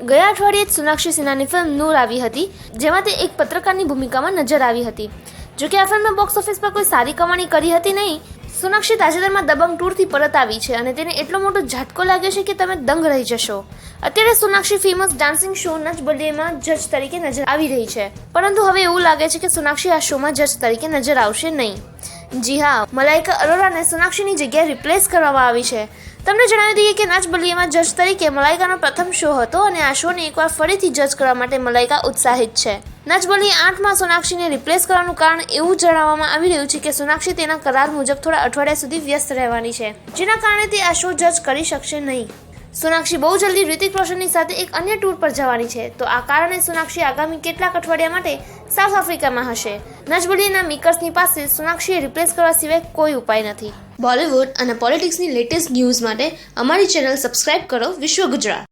ગયા અઠવાડિયે જ સોનાક્ષી સિન્હાની ફિલ્મ નૂર આવી હતી, જેમાં તે એક પત્રકારની ભૂમિકામાં નજર આવી હતી. જોકે આ ફિલ્મે બોક્સ ઓફિસ પર કોઈ સારી કમાણી કરી હતી નહીં. સોનાક્ષી તાજેતરમાં દબંગ 2 થી પરત આવી છે અને તેને એટલો મોટો ઝટકો લાગ્યો છે કે તમે દંગ રહી જશો. અત્યારે સોનાક્ષી ફેમસ ડાન્સિંગ શો નચ બલિયેમાં જજ તરીકે નજર આવી રહી છે, પરંતુ હવે એવું લાગે છે કે સોનાક્ષી આ શોમાં જજ તરીકે નજર આવશે નહીં. જી હા, મલાઇકા અરોરાને સોનાક્ષીની જગ્યાએ રિપ્લેસ કરવામાં આવી છે. તમને જણાવી દઈએ કે નચ બલિયેમાં જજ તરીકે મલાઇકાનો પ્રથમ શો હતો અને આ શોને એકવાર ફરીથી જજ કરવા માટે મલાઇકા ઉત્સાહિત છે. નચ બલિયે 8માં સોનાક્ષીને રિપ્લેસ કરવાનું કારણ એવું જણાવવામાં આવી રહ્યું છે કે સોનાક્ષી તેના કરાર મુજબ થોડા અઠવાડિયા સુધી વ્યસ્ત રહેવાની છે, જેના કારણે તે આ શો જજ કરી શકશે નહીં. સોનાક્ષી બહુ જલ્દી ઋતિક રોશનની સાથે એક અન્ય ટૂર પર જવાની છે, તો આ કારણે સોનાક્ષી આગામી કેટલાક અઠવાડિયા માટે સાઉથ આફ્રિકામાં હશે. નચ બલિયેના મેકર્સની પાસે સોનાક્ષીએ રિપ્લેસ કરવા સિવાય કોઈ ઉપાય નથી. બોલિવૂડ અને પોલિટિક્સની લેટેસ્ટ ન્યૂઝ માટે અમારી ચેનલ સબસ્ક્રાઇબ કરો વિશ્વ ગુજરાત.